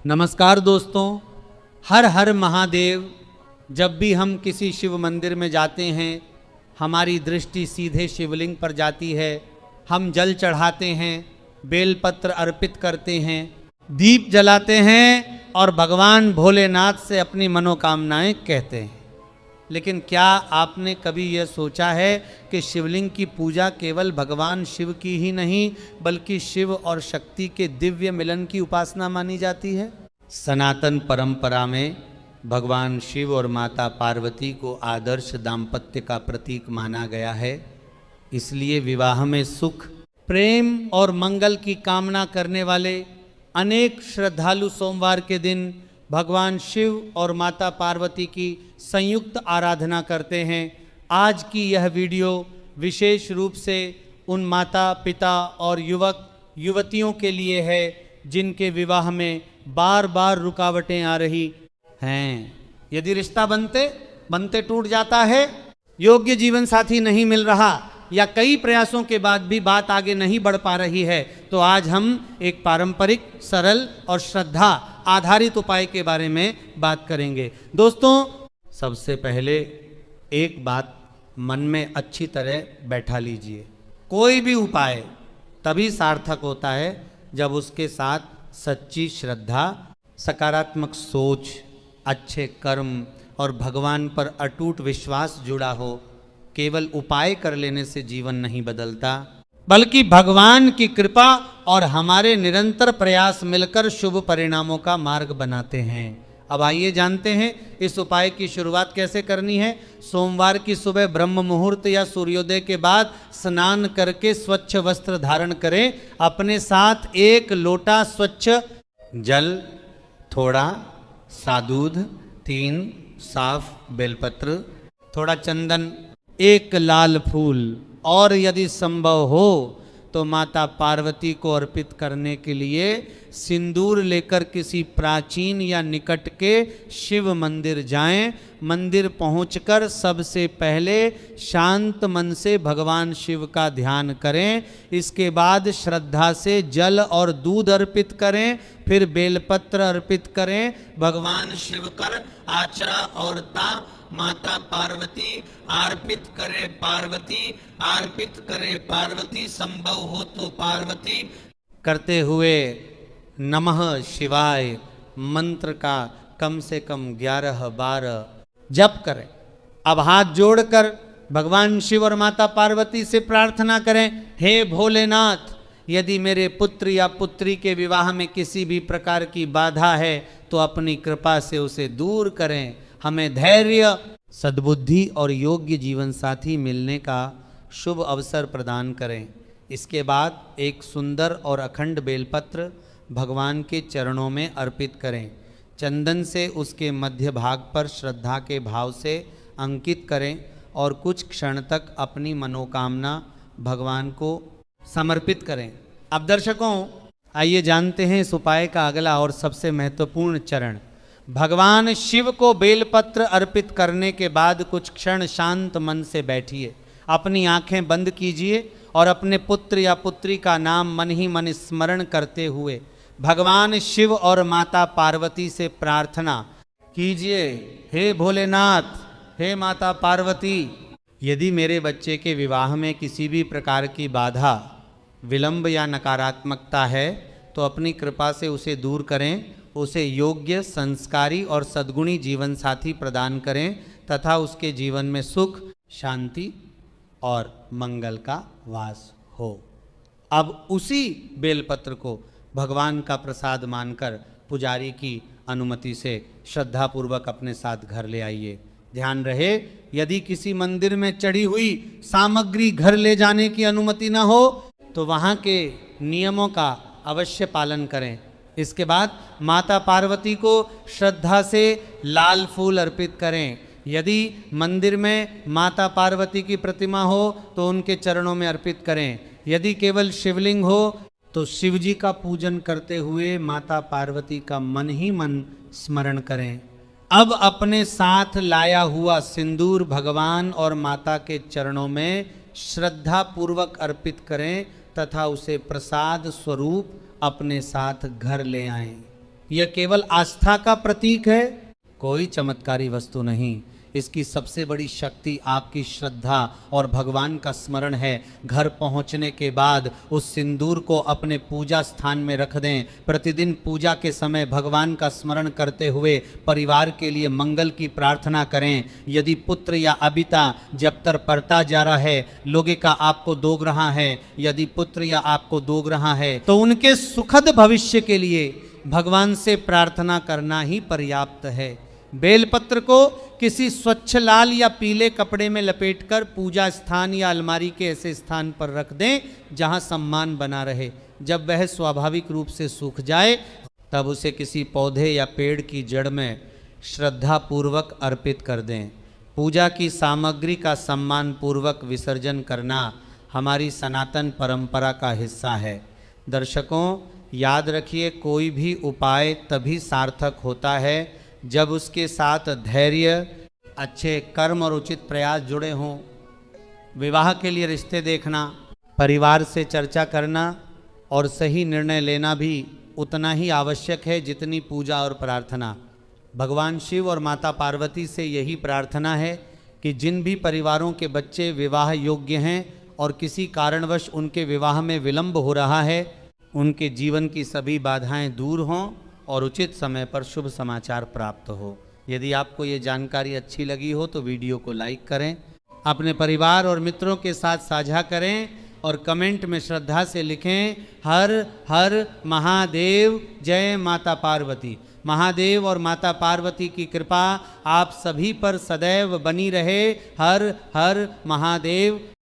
नमस्कार दोस्तों, हर हर महादेव। जब भी हम किसी शिव मंदिर में जाते हैं, हमारी दृष्टि सीधे शिवलिंग पर जाती है। हम जल चढ़ाते हैं, बेलपत्र अर्पित करते हैं, दीप जलाते हैं और भगवान भोलेनाथ से अपनी मनोकामनाएं कहते हैं। लेकिन क्या आपने कभी यह सोचा है कि शिवलिंग की पूजा केवल भगवान शिव की ही नहीं, बल्कि शिव और शक्ति के दिव्य मिलन की उपासना मानी जाती है? सनातन परंपरा में भगवान शिव और माता पार्वती को आदर्श दाम्पत्य का प्रतीक माना गया है। इसलिए विवाह में सुख, प्रेम और मंगल की कामना करने वाले अनेक श्रद्धालु सोमवार के दिन भगवान शिव और माता पार्वती की संयुक्त आराधना करते हैं। आज की यह वीडियो विशेष रूप से उन माता पिता और युवक युवतियों के लिए है जिनके विवाह में बार बार रुकावटें आ रही हैं। यदि रिश्ता बनते टूट जाता है, योग्य जीवन साथी नहीं मिल रहा या कई प्रयासों के बाद भी बात आगे नहीं बढ़ पा रही है, तो आज हम एक पारंपरिक, सरल और श्रद्धा आधारित उपाय के बारे में बात करेंगे। दोस्तों, सबसे पहले एक बात मन में अच्छी तरह बैठा लीजिए। कोई भी उपाय तभी सार्थक होता है जब उसके साथ सच्ची श्रद्धा, सकारात्मक सोच, अच्छे कर्म और भगवान पर अटूट विश्वास जुड़ा हो। केवल उपाय कर लेने से जीवन नहीं बदलता, बल्कि भगवान की कृपा और हमारे निरंतर प्रयास मिलकर शुभ परिणामों का मार्ग बनाते हैं। अब आइए जानते हैं इस उपाय की शुरुआत कैसे करनी है। सोमवार की सुबह ब्रह्म मुहूर्त या सूर्योदय के बाद स्नान करके स्वच्छ वस्त्र धारण करें। अपने साथ 1 लोटा स्वच्छ जल, थोड़ा सा दूध, 3 साफ बेलपत्र, थोड़ा चंदन, 1 लाल फूल और यदि संभव हो तो माता पार्वती को अर्पित करने के लिए सिंदूर लेकर किसी प्राचीन या निकट के शिव मंदिर जाएं। मंदिर पहुंचकर सबसे पहले शांत मन से भगवान शिव का ध्यान करें। इसके बाद श्रद्धा से जल और दूध अर्पित करें, फिर बेलपत्र अर्पित करें। भगवान शिव कर आचरा और ता माता पार्वती अर्पित करे पार्वती, अर्पित करे पार्वती, संभव हो तो पार्वती करते हुए नमः शिवाय मंत्र का कम से कम 11-12 जप करें। अब हाथ जोड़कर भगवान शिव और माता पार्वती से प्रार्थना करें, हे भोलेनाथ, यदि मेरे पुत्र या पुत्री के विवाह में किसी भी प्रकार की बाधा है तो अपनी कृपा से उसे दूर करें। हमें धैर्य, सद्बुद्धि और योग्य जीवन साथी मिलने का शुभ अवसर प्रदान करें। इसके बाद एक सुंदर और अखंड बेलपत्र भगवान के चरणों में अर्पित करें। चंदन से उसके मध्य भाग पर श्रद्धा के भाव से अंकित करें और कुछ क्षण तक अपनी मनोकामना भगवान को समर्पित करें। अब दर्शकों, आइए जानते हैं इस उपाय का अगला और सबसे महत्वपूर्ण चरण। भगवान शिव को बेलपत्र अर्पित करने के बाद कुछ क्षण शांत मन से बैठिए, अपनी आंखें बंद कीजिए और अपने पुत्र या पुत्री का नाम मन ही मन स्मरण करते हुए भगवान शिव और माता पार्वती से प्रार्थना कीजिए, हे भोलेनाथ, हे माता पार्वती, यदि मेरे बच्चे के विवाह में किसी भी प्रकार की बाधा, विलंब या नकारात्मकता है तो अपनी कृपा से उसे दूर करें। उसे योग्य, संस्कारी और सद्गुणी जीवन साथी प्रदान करें तथा उसके जीवन में सुख, शांति और मंगल का वास हो। अब उसी बेलपत्र को भगवान का प्रसाद मानकर पुजारी की अनुमति से श्रद्धापूर्वक अपने साथ घर ले आइए। ध्यान रहे, यदि किसी मंदिर में चढ़ी हुई सामग्री घर ले जाने की अनुमति न हो तो वहाँ के नियमों का अवश्य पालन करें। इसके बाद माता पार्वती को श्रद्धा से लाल फूल अर्पित करें। यदि मंदिर में माता पार्वती की प्रतिमा हो तो उनके चरणों में अर्पित करें। यदि केवल शिवलिंग हो तो शिव जी का पूजन करते हुए माता पार्वती का मन ही मन स्मरण करें। अब अपने साथ लाया हुआ सिंदूर भगवान और माता के चरणों में श्रद्धा पूर्वक अर्पित करें तथा उसे प्रसाद स्वरूप अपने साथ घर ले आएं। यह केवल आस्था का प्रतीक है, कोई चमत्कारी वस्तु नहीं। इसकी सबसे बड़ी शक्ति आपकी श्रद्धा और भगवान का स्मरण है। घर पहुंचने के बाद उस सिंदूर को अपने पूजा स्थान में रख दें। प्रतिदिन पूजा के समय भगवान का स्मरण करते हुए परिवार के लिए मंगल की प्रार्थना करें। यदि पुत्र या अबिता जब तक पड़ता जा रहा है, लोगे का आपको दोग रहा है, यदि पुत्र या आपको दोग रहा है, तो उनके सुखद भविष्य के लिए भगवान से प्रार्थना करना ही पर्याप्त है। बेलपत्र को किसी स्वच्छ लाल या पीले कपड़े में लपेटकर पूजा स्थान या अलमारी के ऐसे स्थान पर रख दें जहां सम्मान बना रहे। जब वह स्वाभाविक रूप से सूख जाए तब उसे किसी पौधे या पेड़ की जड़ में श्रद्धा पूर्वक अर्पित कर दें। पूजा की सामग्री का सम्मान पूर्वक विसर्जन करना हमारी सनातन परंपरा का हिस्सा है। दर्शकों, याद रखिए, कोई भी उपाय तभी सार्थक होता है जब उसके साथ धैर्य, अच्छे कर्म और उचित प्रयास जुड़े हों। विवाह के लिए रिश्ते देखना, परिवार से चर्चा करना और सही निर्णय लेना भी उतना ही आवश्यक है जितनी पूजा और प्रार्थना। भगवान शिव और माता पार्वती से यही प्रार्थना है कि जिन भी परिवारों के बच्चे विवाह योग्य हैं और किसी कारणवश उनके विवाह में विलंब हो रहा है, उनके जीवन की सभी बाधाएं दूर हों और उचित समय पर शुभ समाचार प्राप्त हो। यदि आपको ये जानकारी अच्छी लगी हो तो वीडियो को लाइक करें, अपने परिवार और मित्रों के साथ साझा करें और कमेंट में श्रद्धा से लिखें, हर हर महादेव, जय माता पार्वती। महादेव और माता पार्वती की कृपा आप सभी पर सदैव बनी रहे। हर हर महादेव।